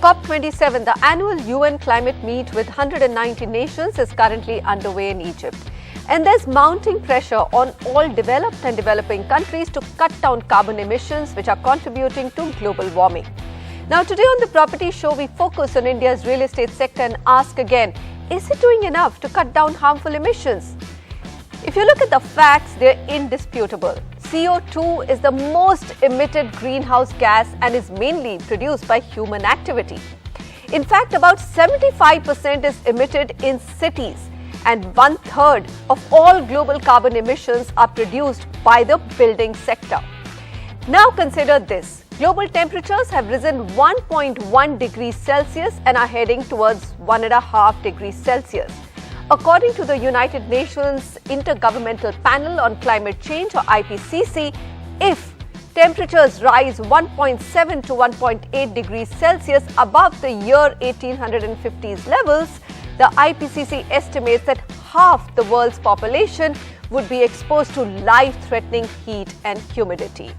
COP27, the annual UN climate meet with 190 nations, is currently underway in Egypt. And there's mounting pressure on all developed and developing countries to cut down carbon emissions, which are contributing to global warming. Now, today on the Property Show, we focus on India's real estate sector and ask again, is it doing enough to cut down harmful emissions? If you look at the facts, they're indisputable. CO2 is the most emitted greenhouse gas and is mainly produced by human activity. In fact, about 75% is emitted in cities, and 1/3 of all global carbon emissions are produced by the building sector. Now consider this. Global temperatures have risen 1.1 degrees Celsius and are heading towards 1.5 degrees Celsius. According to the United Nations Intergovernmental Panel on Climate Change, or IPCC, if temperatures rise 1.7 to 1.8 degrees Celsius above the year 1850s levels, the IPCC estimates that half the world's population would be exposed to life-threatening heat and humidity.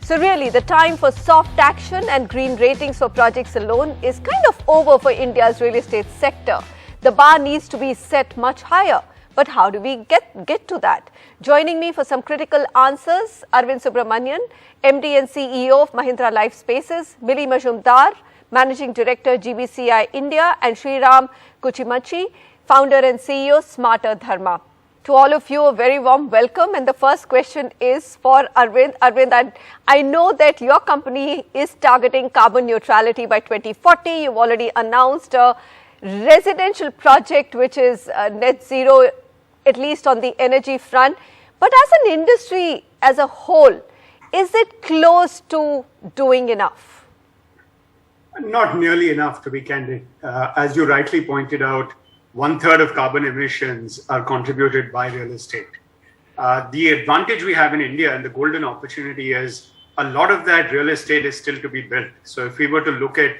So really, the time for soft action and green ratings for projects alone is kind of over for India's real estate sector. The bar needs to be set much higher. But how do we get to that? Joining me for some critical answers, Arvind Subramanian, MD and CEO of Mahindra Lifespaces, Mili Majumdar, Managing Director, GBCI India, and Sriram Kuchimanchi, Founder and CEO, Smarter Dharma. To all of you, a very warm welcome. And the first question is for Arvind. Arvind, I know that your company is targeting carbon neutrality by 2040. You've already announced a residential project which is net zero, at least on the energy front. But as an industry as a whole, is it close to doing enough? Not nearly enough, to be candid. As you rightly pointed out, 1/3 of carbon emissions are contributed by real estate. The advantage we have in India and the golden opportunity is a lot of that real estate is still to be built. So if we were to look at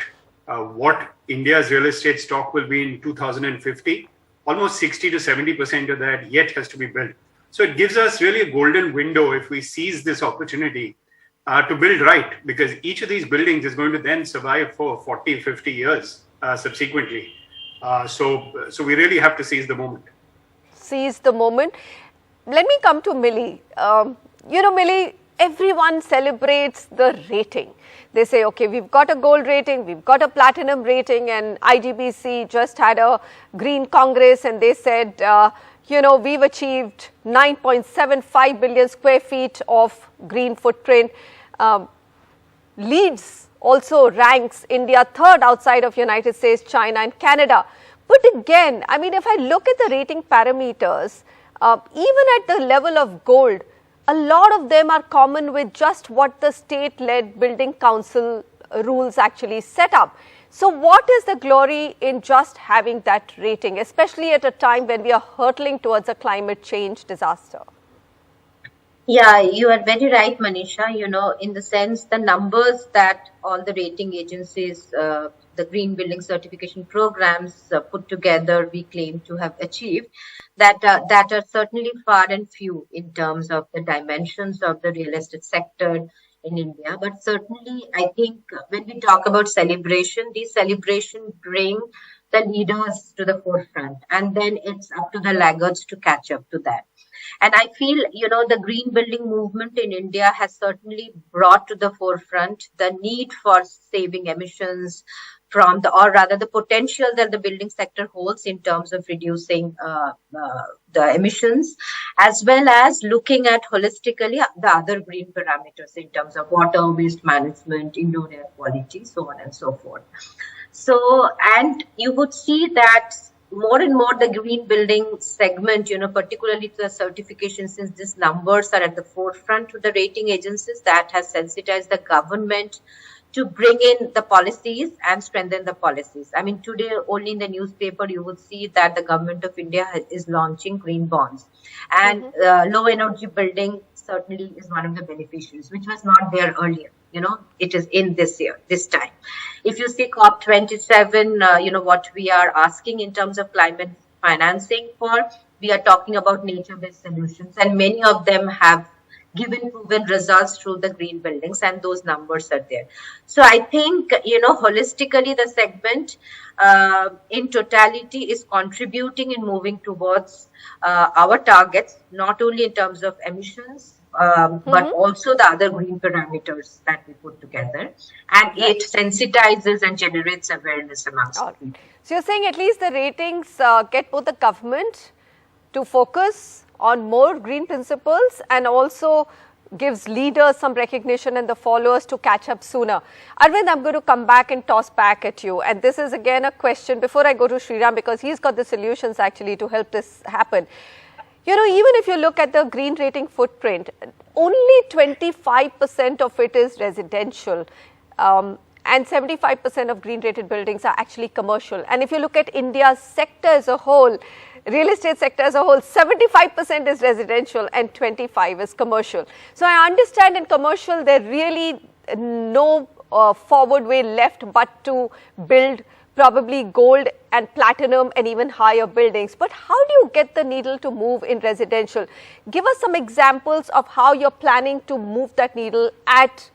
what India's real estate stock will be in 2050, almost 60 to 70% of that yet has to be built. So it gives us really a golden window if we seize this opportunity to build right, because each of these buildings is going to then survive for 40, 50 years subsequently. So we really have to seize the moment. Seize the moment. Let me come to Mili. Mili, everyone celebrates the rating. They say, okay, we've got a gold rating, we've got a platinum rating, and IGBC just had a Green Congress and they said, we've achieved 9.75 billion square feet of green footprint. Leads also ranks India third outside of United States, China and Canada. But again, I mean, if I look at the rating parameters, even at the level of gold, a lot of them are common with just what the state-led building council rules actually set up. So what is the glory in just having that rating, especially at a time when we are hurtling towards a climate change disaster? Yeah, you are very right, Manisha. In the sense, the numbers that all the rating agencies, the green building certification programs put together, we claim to have achieved, that are certainly far and few in terms of the dimensions of the real estate sector in India. But certainly, I think when we talk about celebration, these celebrations bring the leaders to the forefront, and then it's up to the laggards to catch up to that. And I feel, the green building movement in India has certainly brought to the forefront the need for saving emissions the potential that the building sector holds in terms of reducing the emissions, as well as looking at holistically the other green parameters in terms of water, waste management, indoor air quality, so on and so forth. So, and you would see that more and more the green building segment, particularly the certification, since these numbers are at the forefront to the rating agencies, that has sensitized the government to bring in the policies and strengthen the policies. I mean, today only in the newspaper, you would see that the government of India is launching green bonds. And low energy building certainly is one of the beneficiaries, which was not there earlier. It is in this year, this time. If you see COP27, what we are asking in terms of climate financing for, we are talking about nature-based solutions. And many of them have given proven results through the green buildings, and those numbers are there. So I think, holistically, the segment in totality is contributing in moving towards our targets, not only in terms of emissions, but also the other green parameters that we put together, and it sensitizes and generates awareness amongst people. So you're saying at least the ratings get both the government to focus on more green principles and also gives leaders some recognition and the followers to catch up sooner. Arvind, I'm going to come back and toss back at you. And this is again a question before I go to Sriram, because he's got the solutions actually to help this happen. Even if you look at the green rating footprint, only 25% of it is residential. And 75% of green rated buildings are actually commercial. And if you look at India's sector as a whole, real estate sector as a whole, 75% is residential and 25% is commercial. So I understand in commercial there really no forward way left but to build probably gold and platinum and even higher buildings. But how do you get the needle to move in residential? Give us some examples of how you're planning to move that needle at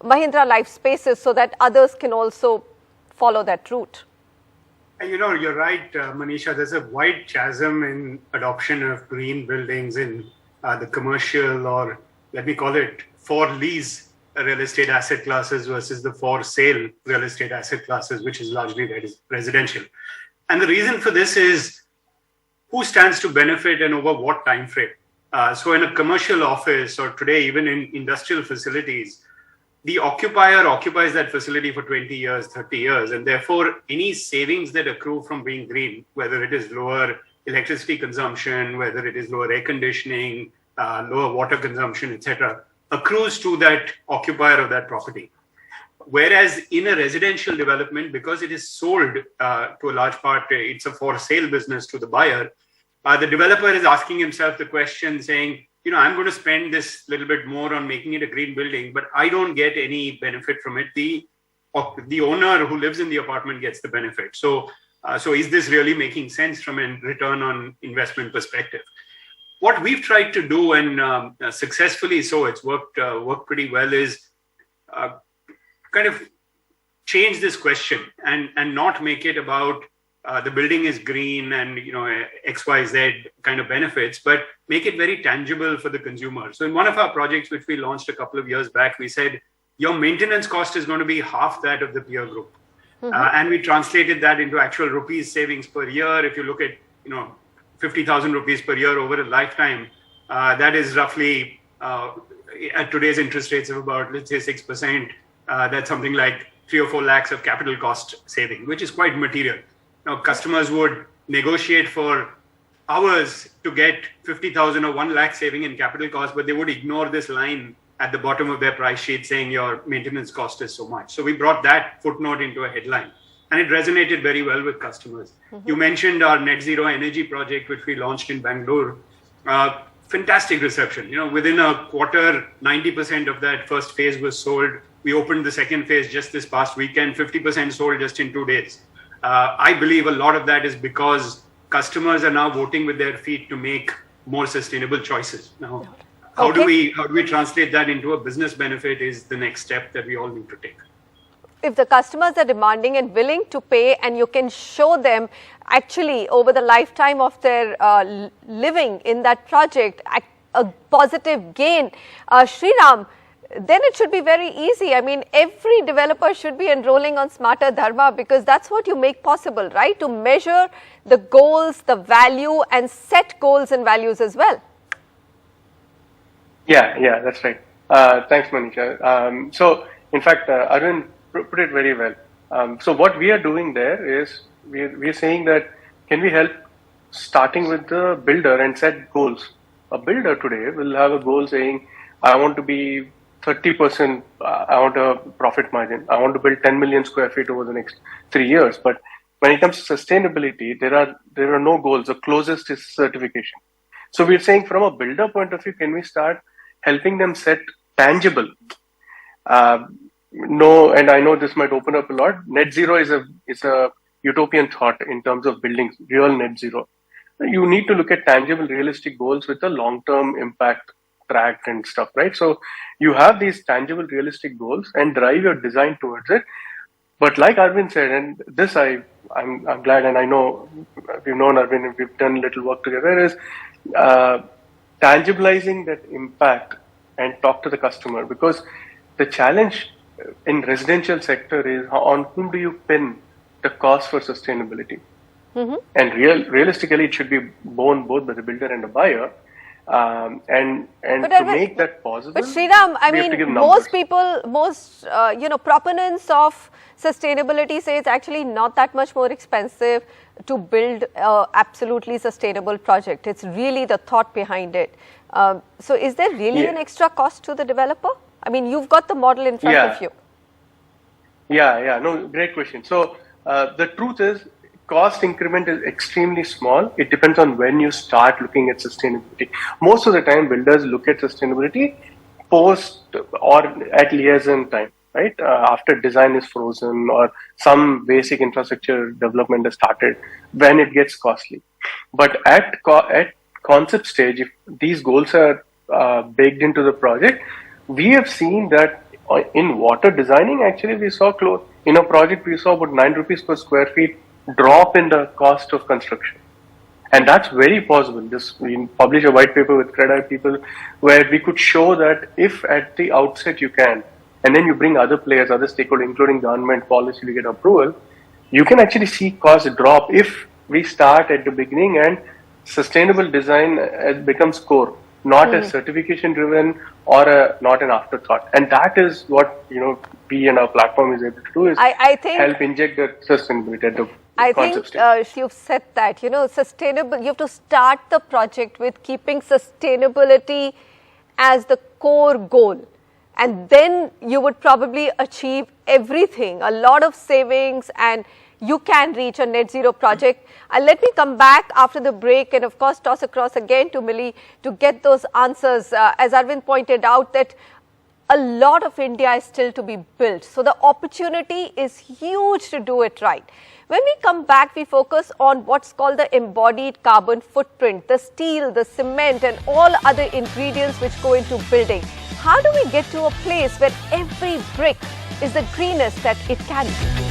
Mahindra Lifespaces so that others can also follow that route. And you're right, Manisha, there's a wide chasm in adoption of green buildings in the commercial, or let me call it for lease real estate asset classes versus the for sale real estate asset classes, which is largely residential. And the reason for this is who stands to benefit and over what time frame. So in a commercial office, or today even in industrial facilities, the occupier occupies that facility for 20 years, 30 years, and therefore any savings that accrue from being green, whether it is lower electricity consumption, whether it is lower air conditioning, lower water consumption, etc., accrues to that occupier of that property. Whereas in a residential development, because it is sold to a large part, it's a for sale business to the buyer, the developer is asking himself the question saying, I'm going to spend this little bit more on making it a green building, but I don't get any benefit from it. The owner who lives in the apartment gets the benefit. So is this really making sense from a return on investment perspective? What we've tried to do, and successfully so, it's worked pretty well, is kind of change this question and not make it about the building is green and XYZ kind of benefits, but make it very tangible for the consumer. So in one of our projects, which we launched a couple of years back, we said your maintenance cost is going to be half that of the peer group. And we translated that into actual rupees savings per year. If you look at 50,000 rupees per year over a lifetime, that is roughly at today's interest rates of about, let's say, 6%. That's something like 3 or 4 lakhs of capital cost saving, which is quite material. Now, customers would negotiate for hours to get 50,000 or 1 lakh saving in capital cost, but they would ignore this line at the bottom of their price sheet saying your maintenance cost is so much. So we brought that footnote into a headline, and it resonated very well with customers. You mentioned our net zero energy project, which we launched in Bangalore. Fantastic reception. Within a quarter, 90% of that first phase was sold. We opened the second phase just this past weekend, 50% sold just in 2 days. I believe a lot of that is because customers are now voting with their feet to make more sustainable choices. Now, how do we translate that into a business benefit is the next step that we all need to take. If the customers are demanding and willing to pay, and you can show them actually over the lifetime of their living in that project a positive gain, Sriram, then it should be very easy. I mean, every developer should be enrolling on Smarter Dharma, because that's what you make possible, right? To measure the goals, the value, and set goals and values as well. Yeah, that's right. Thanks, Manisha. So, in fact, Arvind put it very well. So, what we are doing there is we are saying that can we help starting with the builder and set goals. A builder today will have a goal saying, I want to be 30%, I want a profit margin. I want to build 10 million square feet over the next 3 years. But when it comes to sustainability, there are no goals. The closest is certification. So we're saying from a builder point of view, can we start helping them set tangible? No, and I know this might open up a lot. Net zero is a utopian thought in terms of building real net zero. You need to look at tangible, realistic goals with a long-term impact cracked and stuff, right? So you have these tangible, realistic goals and drive your design towards it. But like Arvind said, and this I'm glad, and I know we've known Arvind and we've done a little work together, is tangibilizing that impact and talk to the customer, because the challenge in residential sector is on whom do you pin the cost for sustainability. And realistically, it should be borne both by the builder and the buyer. And to make that possible, but Sriram, I mean, most people, proponents of sustainability say it's actually not that much more expensive to build absolutely sustainable project. It's really the thought behind it. So is there really an extra cost to the developer? I mean, you've got the model in front of you. No, great question. So the truth is, cost increment is extremely small. It depends on when you start looking at sustainability. Most of the time, builders look at sustainability post or at liaison time, right? After design is frozen or some basic infrastructure development has started, when it gets costly. But at concept stage, if these goals are baked into the project, we have seen that in water designing, actually, we saw in a project, we saw about 9 rupees per square feet drop in the cost of construction. And that's very possible. We publish a white paper with CREDI people where we could show that if at the outset you can, and then you bring other players, other stakeholders, including government policy to get approval, you can actually see costs drop if we start at the beginning and sustainable design becomes core, not a certification driven or not an afterthought. And that is what, we and our platform is able to do, is I think help inject the sustainability at the concept stage. You've said that, sustainable, you have to start the project with keeping sustainability as the core goal. And then you would probably achieve everything, a lot of savings, and you can reach a net zero project. Let me come back after the break and of course toss across again to Mili to get those answers. As Arvind pointed out, that a lot of India is still to be built. So the opportunity is huge to do it right. When we come back, we focus on what's called the embodied carbon footprint, the steel, the cement and all other ingredients which go into building. How do we get to a place where every brick is the greenest that it can be?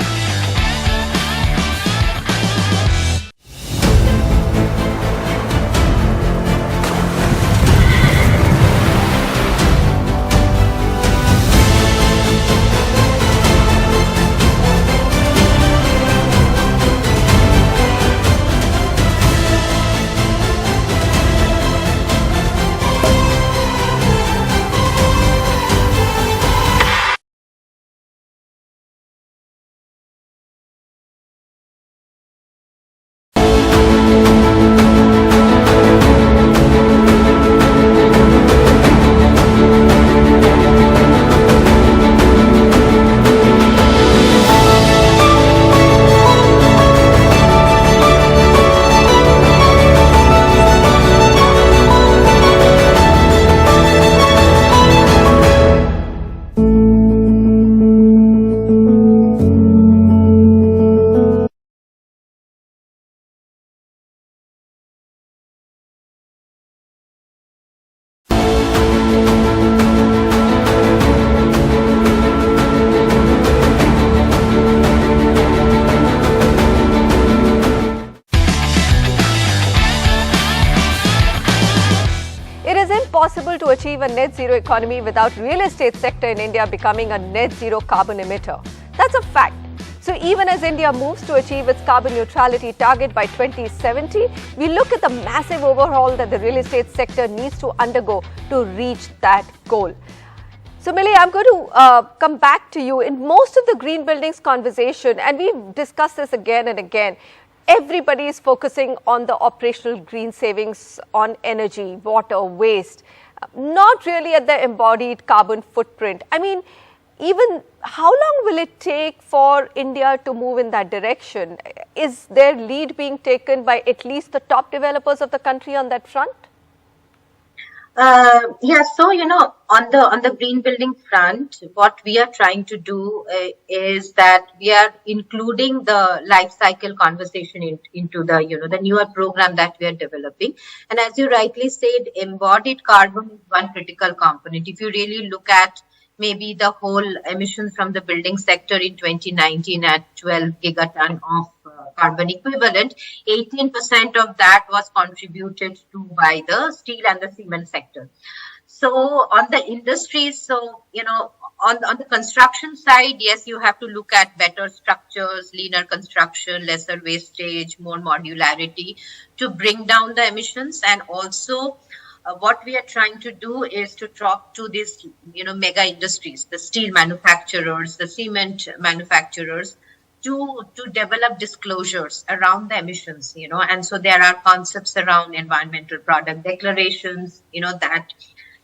To achieve a net zero economy without real estate sector in India becoming a net zero carbon emitter. That's a fact. So even as India moves to achieve its carbon neutrality target by 2070, we look at the massive overhaul that the real estate sector needs to undergo to reach that goal. So Mili, I'm going to come back to you. In most of the green buildings conversation, and we've discussed this again and again, everybody is focusing on the operational green savings on energy, water, waste, not really at the embodied carbon footprint. I mean, even how long will it take for India to move in that direction? Is their lead being taken by at least the top developers of the country on that front? So on the green building front, what we are trying to do is that we are including the life cycle conversation into the the newer program that we are developing. And as you rightly said, embodied carbon is one critical component. If you really look at maybe the whole emissions from the building sector in 2019 at 12 gigaton of carbon equivalent, 18% of that was contributed to by the steel and the cement sector. So on the industries, on the construction side, yes, you have to look at better structures, leaner construction, lesser wastage, more modularity to bring down the emissions. And also what we are trying to do is to talk to these, mega industries, the steel manufacturers, the cement manufacturers, to develop disclosures around the emissions, and so there are concepts around environmental product declarations, that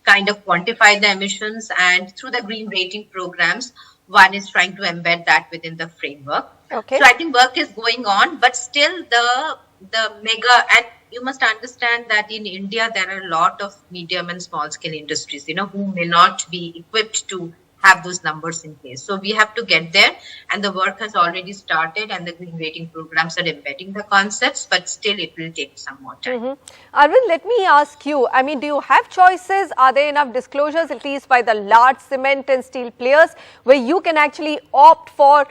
kind of quantify the emissions, and through the green rating programs, one is trying to embed that within the framework. Okay. So I think work is going on, but still the mega, and you must understand that in India, there are a lot of medium and small scale industries, who may not be equipped to have those numbers in place. So we have to get there, and the work has already started, and the green rating programs are embedding the concepts, but still it will take some more time. Arvind, let me ask you, do you have choices? Are there enough disclosures, at least by the large cement and steel players, where you can actually opt for,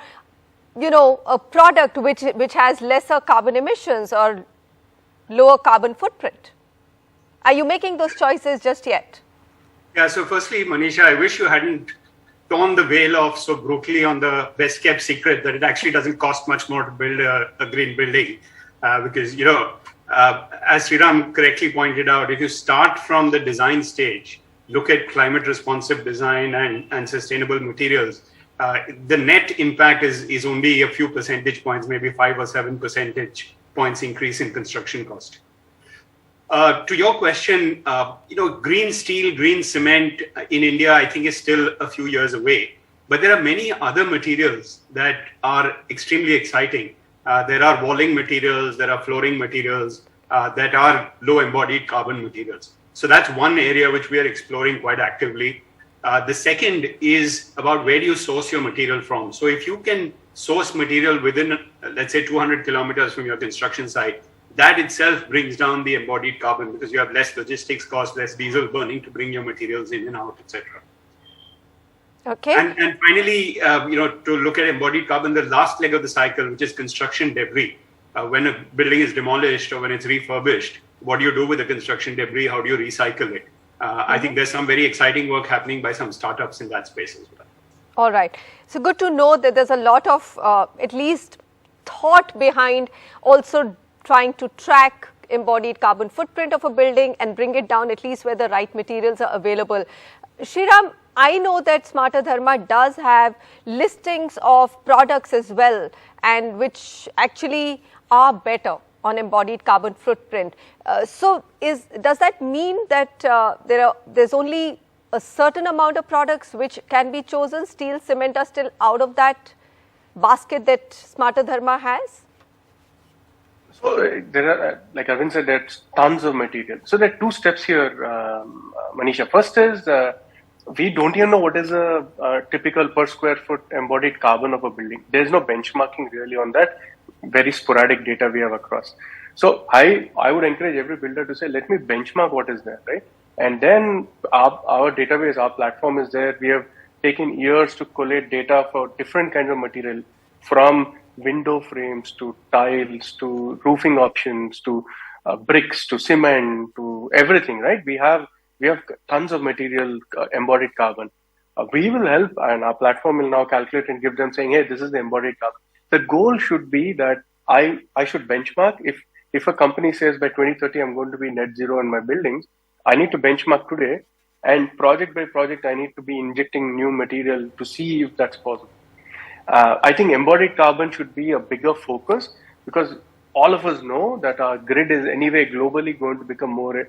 a product which has lesser carbon emissions or lower carbon footprint? Are you making those choices just yet? Yeah, so firstly, Manisha, I wish you hadn't torn the veil off so brutally on the best kept secret that it actually doesn't cost much more to build a green building. Because, as Sriram correctly pointed out, if you start from the design stage, look at climate responsive design and sustainable materials, the net impact is only a few percentage points, maybe 5 or 7 percentage points increase in construction cost. To your question, green steel, green cement in India, I think is still a few years away. But there are many other materials that are extremely exciting. There are walling materials, there are flooring materials that are low embodied carbon materials. So that's one area which we are exploring quite actively. The second is about where do you source your material from. So if you can source material within, let's say, 200 kilometers from your construction site, that itself brings down the embodied carbon because you have less logistics costs, less diesel burning to bring your materials in and out, etc. Okay. And finally, to look at embodied carbon, the last leg of the cycle, which is construction debris. When a building is demolished or when it's refurbished, what do you do with the construction debris? How do you recycle it? I think there's some very exciting work happening by some startups in that space as well. All right. So good to know that there's a lot of at least thought behind also trying to track embodied carbon footprint of a building and bring it down at least where the right materials are available. Sriram, I know that Smarter Dharma does have listings of products as well, and which actually are better on embodied carbon footprint. So does that mean that there's only a certain amount of products which can be chosen? Steel, cement are still out of that basket that Smarter Dharma has? So there are, like Arvind said, there's tons of material. So there are two steps here, Manisha. First is we don't even know what is a typical per square foot embodied carbon of a building. There's no benchmarking really on that. Very sporadic data we have across. So I would encourage every builder to say, let me benchmark what is there, right? And then our database, our platform is there. We have taken years to collate data for different kinds of material, from window frames to tiles to roofing options to bricks to cement to everything, right? We have tons of material embodied carbon. We will help, and our platform will now calculate and give them saying, hey, this is the embodied carbon. The goal should be that I should benchmark. If a company says by 2030 I'm going to be net zero in my buildings, I need to benchmark today, and project by project I need to be injecting new material to see if that's possible. I think embodied carbon should be a bigger focus because all of us know that our grid is anyway globally going to become more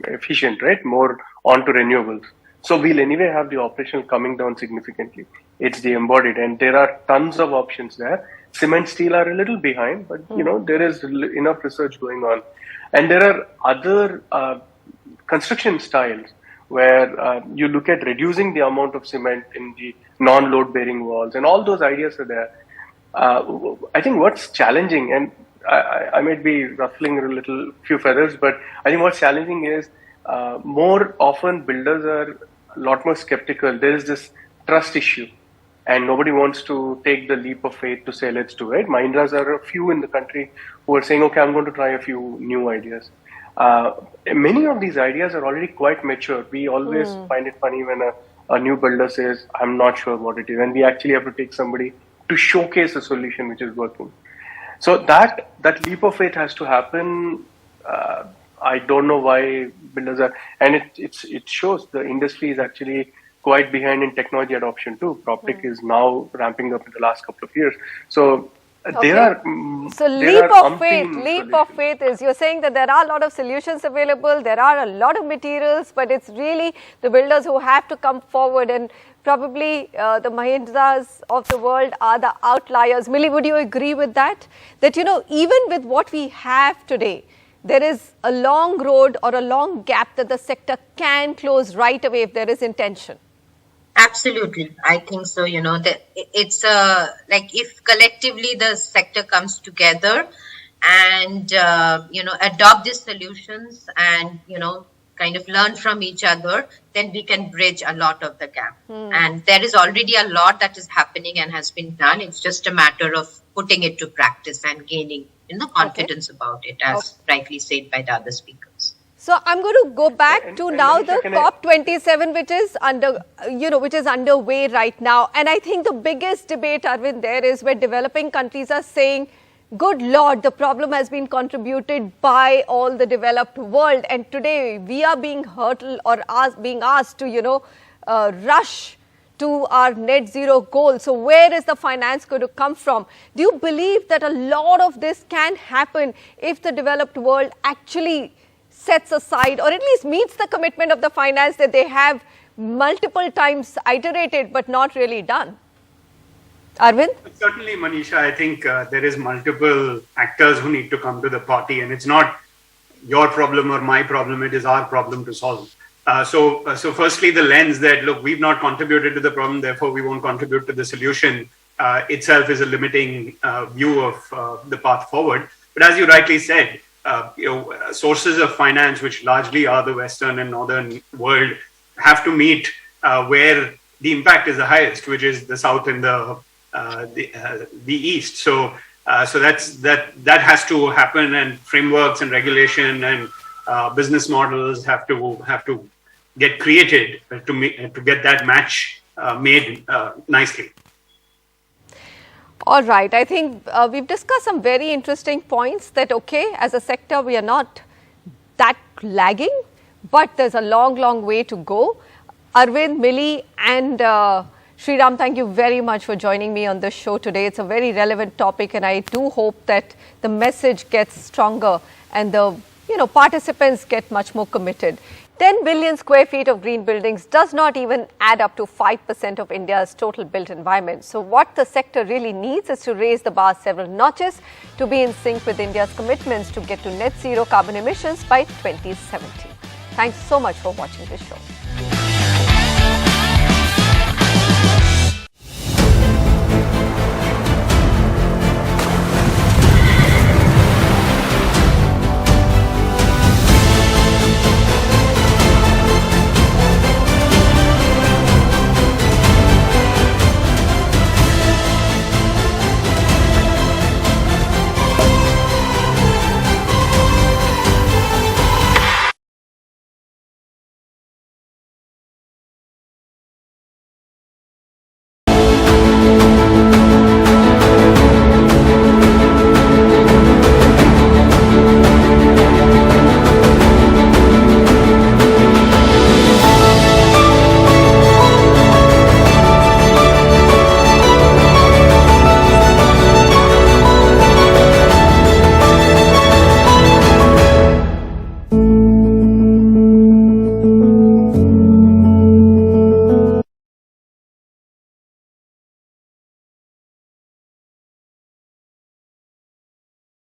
efficient, right? More onto renewables. So we'll anyway have the operational coming down significantly. It's the embodied, and there are tons of options there. Cement, steel are a little behind, but there is enough research going on, and there are other construction styles where you look at reducing the amount of cement in the non-load bearing walls, and all those ideas are there. I think what's challenging, and I might be ruffling a few feathers, but I think what's challenging is more often builders are a lot more skeptical. There is this trust issue, and nobody wants to take the leap of faith to say, let's do it. Mahindras are a few in the country who are saying, okay, I'm going to try a few new ideas. Many of these ideas are already quite mature. We always find it funny when a new builder says, I'm not sure what it is. And we actually have to take somebody to showcase a solution which is working. So that leap of faith has to happen. I don't know why builders are, and it shows the industry is actually quite behind in technology adoption too. PropTech is now ramping up in the last couple of years. So there are leap of faith is, you're saying that there are a lot of solutions available, there are a lot of materials, but it's really the builders who have to come forward, and probably the Mahindras of the world are the outliers. Mili, would you agree with that? That, even with what we have today, there is a long road or a long gap that the sector can close right away if there is intention. Absolutely. I think so. That it's like if collectively the sector comes together and, adopt these solutions and, kind of learn from each other, then we can bridge a lot of the gap. And there is already a lot that is happening and has been done. It's just a matter of putting it to practice and gaining, confidence about it, as rightly said by the other speakers. So I'm going to go back to now the COP27, which is underway right now. And I think the biggest debate, Arvind, there is where developing countries are saying, good Lord, the problem has been contributed by all the developed world. And today we are being hurtled or being asked to, rush to our net zero goal. So where is the finance going to come from? Do you believe that a lot of this can happen if the developed world actually sets aside or at least meets the commitment of the finance that they have multiple times iterated but not really done? Arvind? Certainly, Manisha, I think there is multiple actors who need to come to the party, and it's not your problem or my problem, it is our problem to solve. So firstly, the lens that, look, we've not contributed to the problem, therefore we won't contribute to the solution itself is a limiting view of the path forward. But as you rightly said, sources of finance, which largely are the Western and Northern world, have to meet where the impact is the highest, which is the South and the East. So that has to happen, and frameworks and regulation and business models have to get created to get that match made nicely. All right. I think we've discussed some very interesting points that, as a sector, we are not that lagging, but there's a long, long way to go. Arvind, Mili and Sriram, thank you very much for joining me on this show today. It's a very relevant topic, and I do hope that the message gets stronger and the participants get much more committed. 10 billion square feet of green buildings does not even add up to 5% of India's total built environment. So what the sector really needs is to raise the bar several notches to be in sync with India's commitments to get to net zero carbon emissions by 2070. Thanks so much for watching this show.